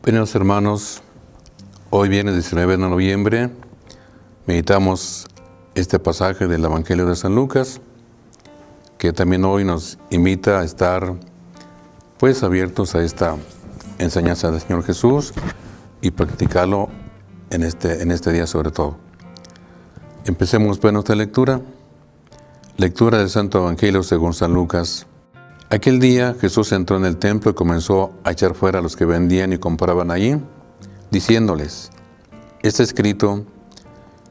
Buenos hermanos, hoy viernes 19 de noviembre meditamos este pasaje del Evangelio de San Lucas, que también hoy nos invita a estar pues abiertos a esta enseñanza del Señor Jesús y practicarlo en este día sobre todo. Empecemos pues nuestra lectura. Lectura del Santo Evangelio según San Lucas. Aquel día Jesús entró en el templo y comenzó a echar fuera a los que vendían y compraban allí, diciéndoles: está escrito,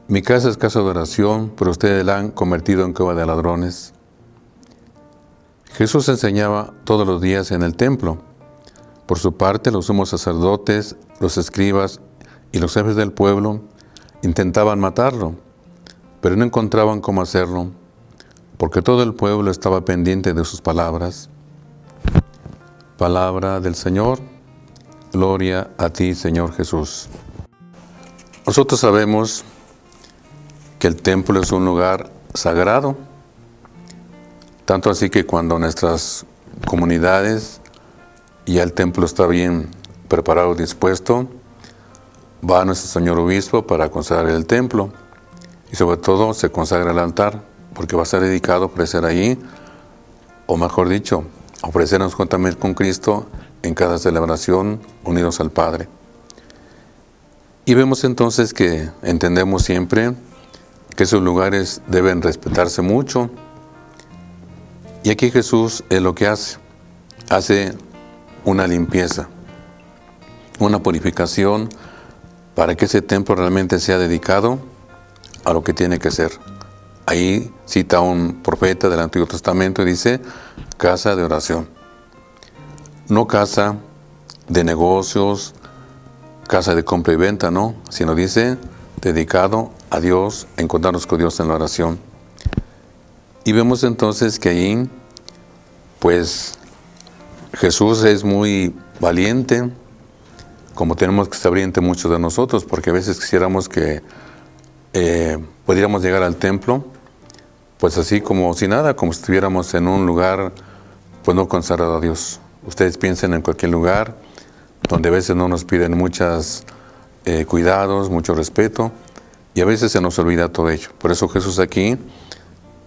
mi casa es casa de oración, pero ustedes la han convertido en cueva de ladrones. Jesús enseñaba todos los días en el templo. Por su parte, los sumos sacerdotes, los escribas y los jefes del pueblo intentaban matarlo, pero no encontraban cómo hacerlo, porque todo el pueblo estaba pendiente de sus palabras. Palabra del Señor, gloria a ti, Señor Jesús. Nosotros sabemos que el templo es un lugar sagrado, tanto así que cuando nuestras comunidades ya el templo está bien preparado, dispuesto, va nuestro Señor Obispo para consagrar el templo y sobre todo se consagra el altar, porque va a ser dedicado a ofrecer allí, o mejor dicho, a ofrecernos juntamente con Cristo en cada celebración unidos al Padre. Y vemos entonces que entendemos siempre que esos lugares deben respetarse mucho. Y aquí Jesús es lo que hace una limpieza, una purificación para que ese templo realmente sea dedicado a lo que tiene que ser. Ahí cita a un profeta del Antiguo Testamento y dice, casa de oración. No casa de negocios, casa de compra y venta, no, sino dice, dedicado a Dios, a encontrarnos con Dios en la oración. Y vemos entonces que ahí, pues, Jesús es muy valiente, como tenemos que ser valientes muchos de nosotros, porque a veces quisiéramos que pudiéramos llegar al templo, pues así como si nada, como si estuviéramos en un lugar, pues no consagrado a Dios. Ustedes piensen en cualquier lugar, donde a veces no nos piden muchos cuidados, mucho respeto, y a veces se nos olvida todo ello. Por eso Jesús aquí,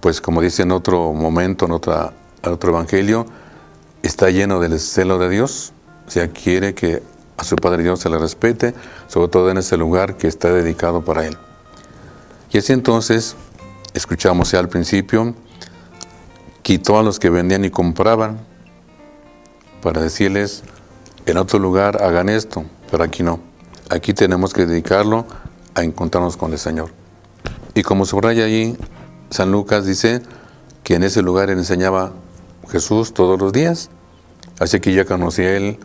pues como dice en otro momento, en otro evangelio, está lleno del celo de Dios, o sea, quiere que a su Padre Dios se le respete, sobre todo en ese lugar que está dedicado para Él. Y así entonces, escuchamos ya al principio, quitó a los que vendían y compraban para decirles, en otro lugar hagan esto, pero aquí no. Aquí tenemos que dedicarlo a encontrarnos con el Señor. Y como subraya allí, San Lucas dice que en ese lugar él enseñaba Jesús todos los días. Así que ya conocía él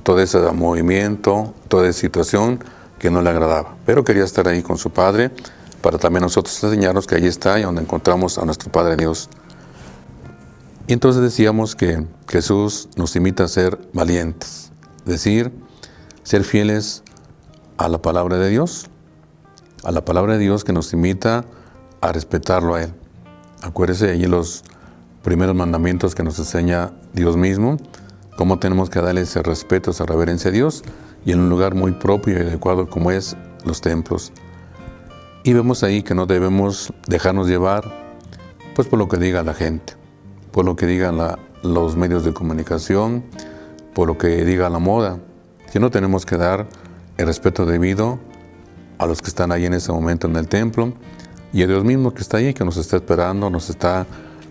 todo ese movimiento, toda esa situación que no le agradaba. Pero quería estar ahí con su Padre, para también nosotros enseñarnos que allí está y donde encontramos a nuestro Padre Dios. Y entonces decíamos que Jesús nos invita a ser valientes, es decir, ser fieles a la palabra de Dios, que nos invita a respetarlo a Él. Acuérdese allí los primeros mandamientos que nos enseña Dios mismo, cómo tenemos que darle ese respeto, esa reverencia a Dios, y en un lugar muy propio y adecuado como es los templos. Y vemos ahí que no debemos dejarnos llevar pues por lo que diga la gente, por lo que digan los medios de comunicación, por lo que diga la moda, sino tenemos que dar el respeto debido a los que están ahí en ese momento en el templo y a Dios mismo que está ahí, que nos está esperando, nos está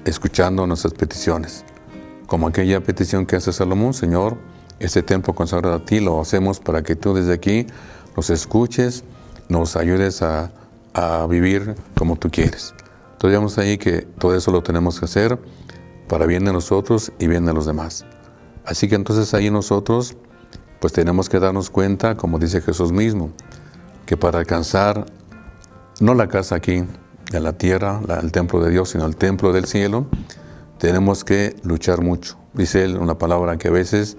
escuchando nuestras peticiones. Como aquella petición que hace Salomón, Señor, este templo consagrado a ti lo hacemos para que tú desde aquí nos escuches, nos ayudes a vivir como tú quieres. Entonces vemos ahí que todo eso lo tenemos que hacer para bien de nosotros y bien de los demás. Así que entonces ahí nosotros pues tenemos que darnos cuenta, como dice Jesús mismo, que para alcanzar no la casa aquí de la tierra, el templo de Dios, sino el templo del cielo, tenemos que luchar mucho. Dice él una palabra que a veces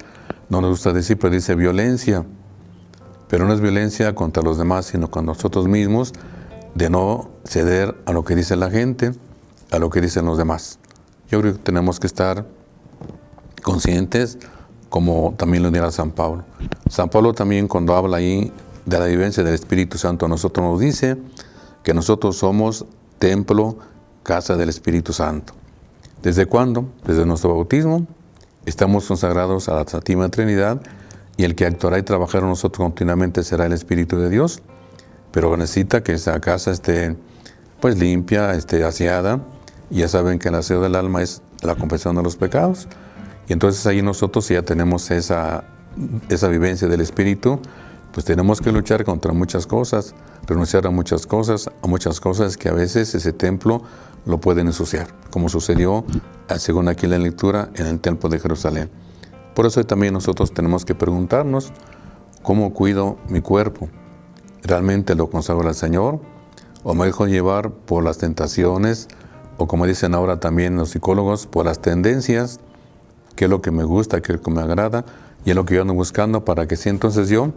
no nos gusta decir, pero dice violencia. Pero no es violencia contra los demás, sino con nosotros mismos, de no ceder a lo que dice la gente, a lo que dicen los demás. Yo creo que tenemos que estar conscientes como también lo dirá San Pablo. San Pablo también, cuando habla ahí de la vivencia del Espíritu Santo, a nosotros nos dice que nosotros somos templo, casa del Espíritu Santo. ¿Desde cuándo? Desde nuestro bautismo. Estamos consagrados a la Santísima Trinidad, y el que actuará y trabajará en nosotros continuamente será el Espíritu de Dios. Pero necesita que esa casa esté pues limpia, esté aseada. Y ya saben que el aseo del alma es la confesión de los pecados. Y entonces ahí nosotros ya tenemos esa vivencia del Espíritu, pues tenemos que luchar contra muchas cosas, renunciar a muchas cosas que a veces ese templo lo pueden ensuciar, como sucedió, según aquí la lectura, en el templo de Jerusalén. Por eso también nosotros tenemos que preguntarnos, ¿cómo cuido mi cuerpo? ¿Realmente lo consagro al Señor? ¿O me dejo llevar por las tentaciones? O como dicen ahora también los psicólogos, por las tendencias, qué es lo que me gusta, qué es lo que me agrada, y es lo que yo ando buscando para que sí, entonces yo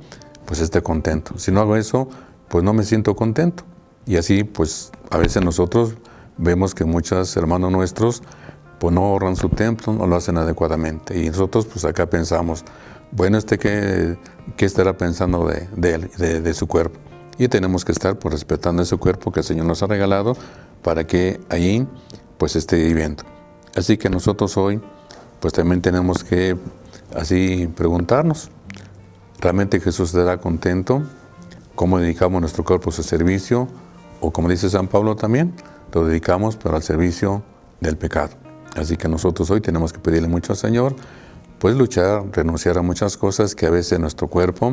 pues esté contento. Si no hago eso, pues no me siento contento. Y así, pues a veces nosotros vemos que muchos hermanos nuestros pues no ahorran su templo, no lo hacen adecuadamente. Y nosotros pues acá pensamos, bueno, ¿qué estará pensando de él, de su cuerpo? Y tenemos que estar pues respetando ese cuerpo que el Señor nos ha regalado para que allí pues esté viviendo. Así que nosotros hoy pues también tenemos que así preguntarnos, ¿realmente Jesús estará contento? ¿Cómo dedicamos nuestro cuerpo a su servicio? O como dice San Pablo también, lo dedicamos pero al servicio del pecado. Así que nosotros hoy tenemos que pedirle mucho al Señor, pues luchar, renunciar a muchas cosas que a veces nuestro cuerpo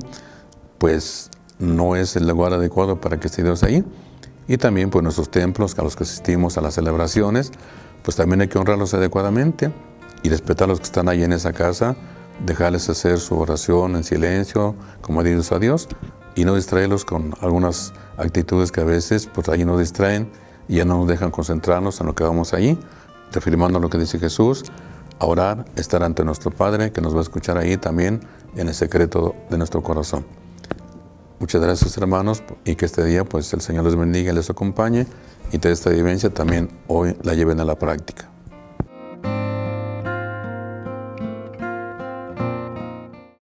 pues no es el lugar adecuado para que esté Dios ahí. Y también pues nuestros templos a los que asistimos a las celebraciones, pues también hay que honrarlos adecuadamente y respetar a los que están ahí en esa casa, dejarles hacer su oración en silencio, como dice a Dios, y no distraerlos con algunas actitudes que a veces pues ahí nos distraen y ya no nos dejan concentrarnos en lo que vamos allí, reafirmando lo que dice Jesús, a orar, estar ante nuestro Padre, que nos va a escuchar ahí también en el secreto de nuestro corazón. Muchas gracias, hermanos, y que este día pues el Señor les bendiga y les acompañe, y de esta vivencia también hoy la lleven a la práctica.